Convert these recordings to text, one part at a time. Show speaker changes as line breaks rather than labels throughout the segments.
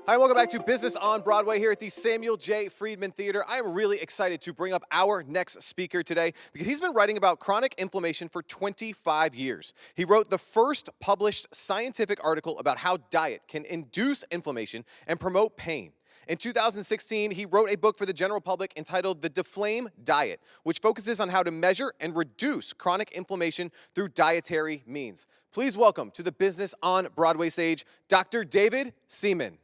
Hi, welcome back to Business on Broadway here at the Samuel J. Friedman Theatre. I am really excited to bring up our next speaker today because he's been writing about chronic inflammation for 25 years. He wrote the first published scientific article about how diet can induce inflammation and promote pain. In 2016, he wrote a book for the general public entitled The Deflame Diet, which focuses on how to measure and reduce chronic inflammation through dietary means. Please welcome to the Business on Broadway stage, Dr. David Seaman.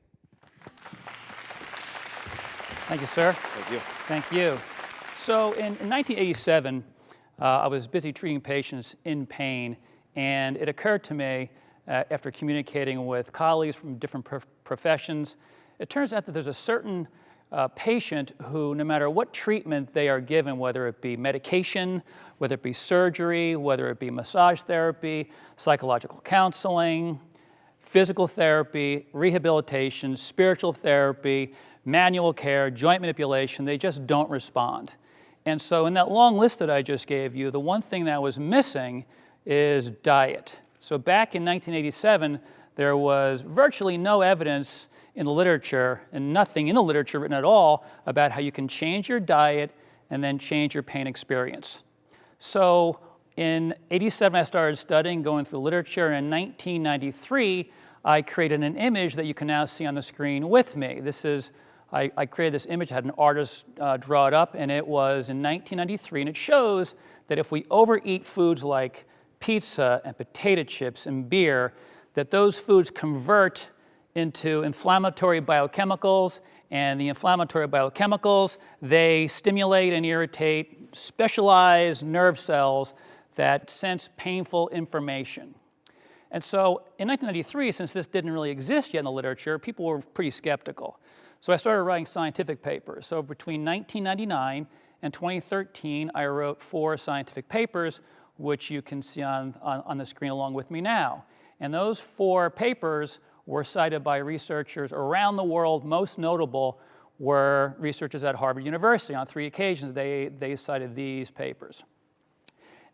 Thank you, sir.
Thank you.
Thank you. So in 1987, I was busy treating patients in pain, and it occurred to me, after communicating with colleagues from different professions, it turns out that there's a certain patient who, no matter what treatment they are given, whether it be medication, whether it be surgery, whether it be massage therapy, psychological counseling, physical therapy, rehabilitation, spiritual therapy, manual care, joint manipulation, they just don't respond. And so in that long list that I just gave you, the one thing that was missing is diet. So back in 1987, there was virtually no evidence in the literature, and nothing in the literature written at all, about how you can change your diet and then change your pain experience. So in 87, I started studying, going through the literature, and in 1993, I created an image that you can now see on the screen with me. I created this image, I had an artist draw it up, and it was in 1993, and it shows that if we overeat foods like pizza and potato chips and beer, that those foods convert into inflammatory biochemicals, and the inflammatory biochemicals, they stimulate and irritate specialized nerve cells that sense painful information. And so in 1993, since this didn't really exist yet in the literature, people were pretty skeptical. So I started writing scientific papers. So between 1999 and 2013, I wrote 4 scientific papers, which you can see on the screen along with me now. And those 4 papers were cited by researchers around the world. Most notable were researchers at Harvard University. On 3 occasions, they cited these papers.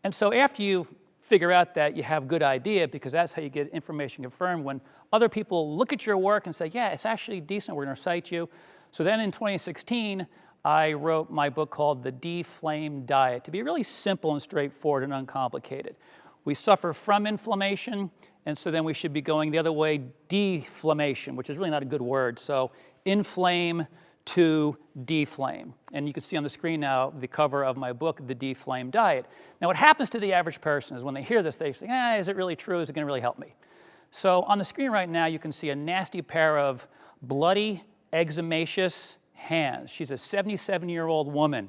And so after you figure out that you have good idea, because that's how you get information confirmed, when other people look at your work and say, yeah, it's actually decent, we're going to cite you. So then in 2016, I wrote my book called The Deflame Diet, to be really simple and straightforward and uncomplicated. We suffer from inflammation, and so then we should be going the other way, deflammation, which is really not a good word. So inflame to deflame. And you can see on the screen now the cover of my book, The Deflame Diet. Now what happens to the average person is when they hear this, they say, is it really true? Is it going to really help me? So on the screen right now, you can see a nasty pair of bloody, eczemaceous hands. She's a 77-year-old woman.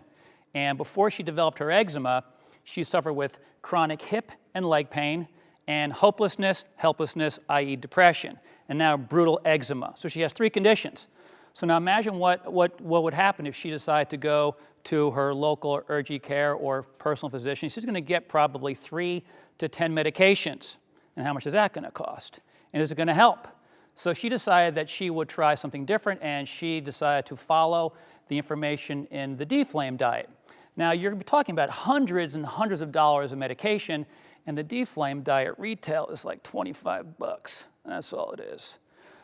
And before she developed her eczema, she suffered with chronic hip and leg pain and hopelessness, helplessness, i.e. depression, and now brutal eczema. So she has 3 conditions. So now imagine what would happen if she decided to go to her local urgent care or personal physician. She's going to get probably 3 to 10 medications. And how much is that going to cost? And is it going to help? So she decided that she would try something different, and she decided to follow the information in the Deflame Diet. Now, you're going to be talking about hundreds and hundreds of dollars of medication, and the Deflame Diet retail is like $25. That's all it is.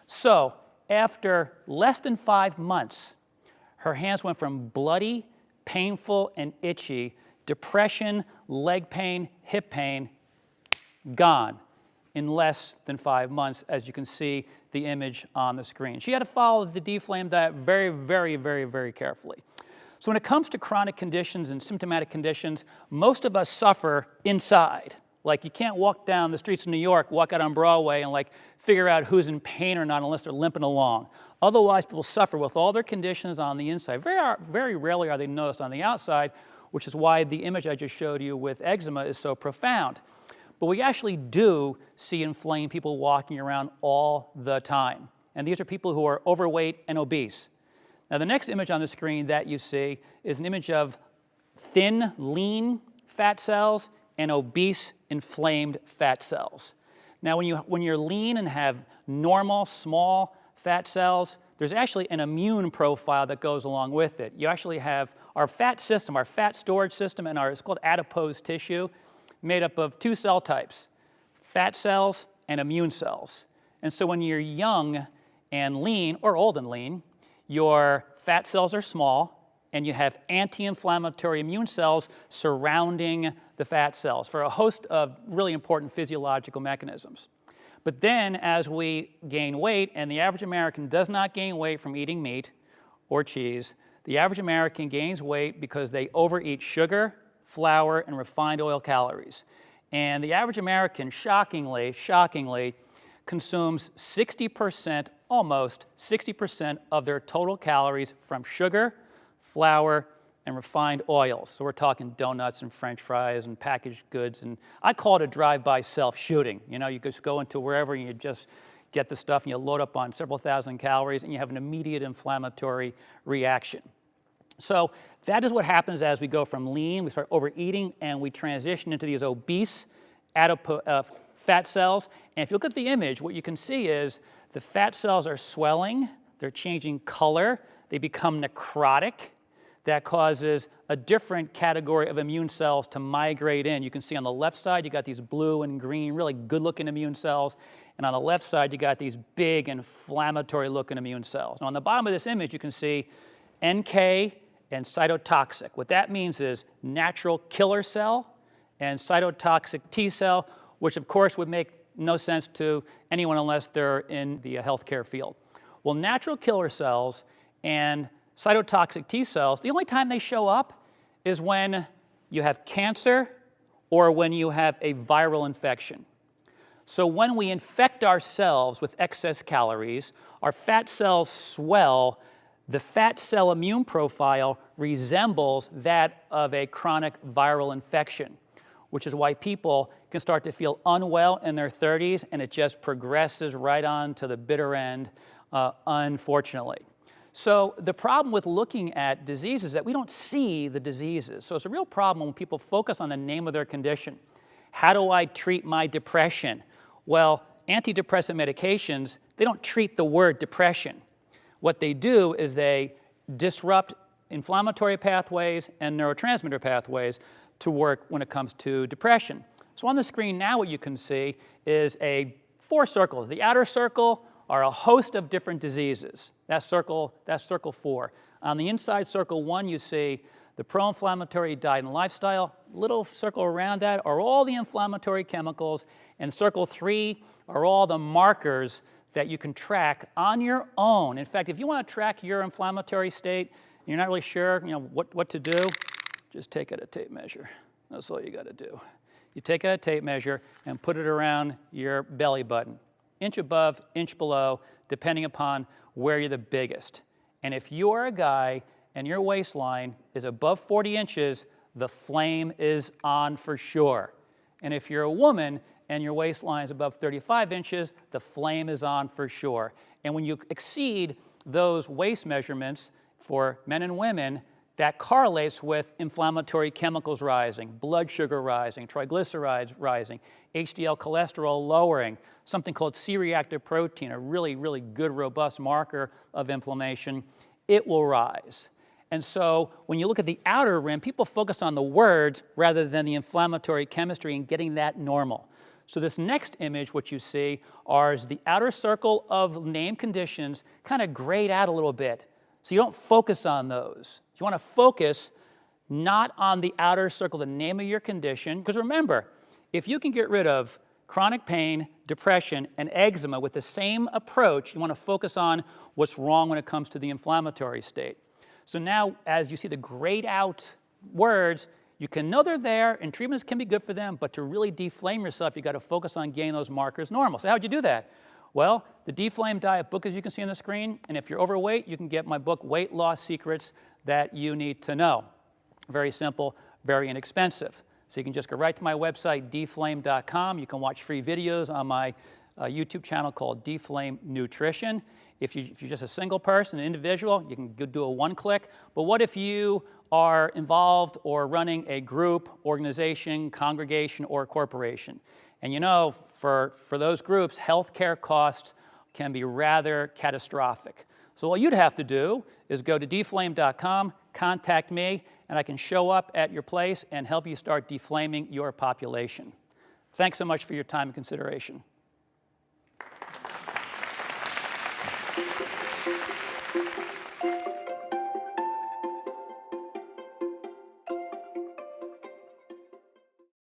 So after less than 5 months, her hands went from bloody, painful, and itchy, depression, leg pain, hip pain, gone in less than 5 months, as you can see the image on the screen. She had to follow the Deflame Diet very, very, very, very carefully. So when it comes to chronic conditions and symptomatic conditions, most of us suffer inside. Like you can't walk down the streets of New York, walk out on Broadway, and figure out who's in pain or not unless they're limping along. Otherwise, people suffer with all their conditions on the inside. Very rarely are they noticed on the outside, which is why the image I just showed you with eczema is so profound. But we actually do see inflamed people walking around all the time. And these are people who are overweight and obese. Now, the next image on the screen that you see is an image of thin, lean fat cells and obese, inflamed fat cells. Now, when you're lean and have normal, small fat cells, there's actually an immune profile that goes along with it. You actually have our fat system, our fat storage system, and it's called adipose tissue, made up of 2 cell types, fat cells and immune cells. And so when you're young and lean, or old and lean, your fat cells are small, and you have anti-inflammatory immune cells surrounding the fat cells for a host of really important physiological mechanisms. But then as we gain weight, and the average American does not gain weight from eating meat or cheese, the average American gains weight because they overeat sugar, flour, and refined oil calories. And the average American, shockingly, consumes 60%, almost 60% of their total calories from sugar, flour, and refined oils. So we're talking donuts and French fries and packaged goods. And I call it a drive-by self-shooting. You know, you just go into wherever and you just get the stuff and you load up on several thousand calories and you have an immediate inflammatory reaction. So that is what happens as we go from lean, we start overeating, and we transition into these obese fat cells. And if you look at the image, what you can see is the fat cells are swelling, they're changing color, they become necrotic. That causes a different category of immune cells to migrate in. You can see on the left side, you got these blue and green, really good-looking immune cells. And on the left side, you got these big inflammatory-looking immune cells. Now, on the bottom of this image, you can see NK and cytotoxic. What that means is natural killer cell and cytotoxic T cell, which of course would make no sense to anyone unless they're in the healthcare field. Well, natural killer cells and cytotoxic T cells, the only time they show up is when you have cancer or when you have a viral infection. So when we infect ourselves with excess calories, our fat cells swell. The fat cell immune profile resembles that of a chronic viral infection, which is why people can start to feel unwell in their 30s, and it just progresses right on to the bitter end, unfortunately. So the problem with looking at diseases is that we don't see the diseases. So it's a real problem when people focus on the name of their condition. How do I treat my depression? Well, antidepressant medications, they don't treat the word depression. What they do is they disrupt inflammatory pathways and neurotransmitter pathways to work when it comes to depression. So on the screen now what you can see is 4 circles. The outer circle are a host of different diseases. That's circle 4. On the inside circle 1, you see the pro-inflammatory diet and lifestyle. Little circle around that are all the inflammatory chemicals, and circle 3 are all the markers that you can track on your own. In fact, if you want to track your inflammatory state, and you're not really sure, what to do, just take out a tape measure. That's all you got to do. You take out a tape measure and put it around your belly button. Inch above, inch below, depending upon where you're the biggest. And if you are a guy and your waistline is above 40 inches, the flame is on for sure. And if you're a woman and your waistline is above 35 inches, the flame is on for sure. And when you exceed those waist measurements for men and women, that correlates with inflammatory chemicals rising, blood sugar rising, triglycerides rising, HDL cholesterol lowering, something called C-reactive protein, a really, really good, robust marker of inflammation. It will rise. And so when you look at the outer rim, people focus on the words rather than the inflammatory chemistry and getting that normal. So this next image, what you see, is the outer circle of named conditions kind of grayed out a little bit. So you don't focus on those. You want to focus not on the outer circle, the name of your condition, because remember, if you can get rid of chronic pain, depression, and eczema with the same approach, you want to focus on what's wrong when it comes to the inflammatory state. So now, as you see the grayed out words, you can know they're there, and treatments can be good for them, but to really deflame yourself, you got to focus on getting those markers normal. So how'd you do that? Well, the Deflame Diet book, as you can see on the screen, and if you're overweight, you can get my book, Weight Loss Secrets That You Need to Know. Very simple, very inexpensive. So you can just go right to my website, deflame.com. You can watch free videos on my YouTube channel called Deflame Nutrition. If you're just a single person, an individual, you can go do a one-click. But what if you are involved or running a group, organization, congregation, or corporation? And you know, for those groups, healthcare costs can be rather catastrophic. So all you'd have to do is go to deflame.com, contact me, and I can show up at your place and help you start deflaming your population. Thanks so much for your time and consideration.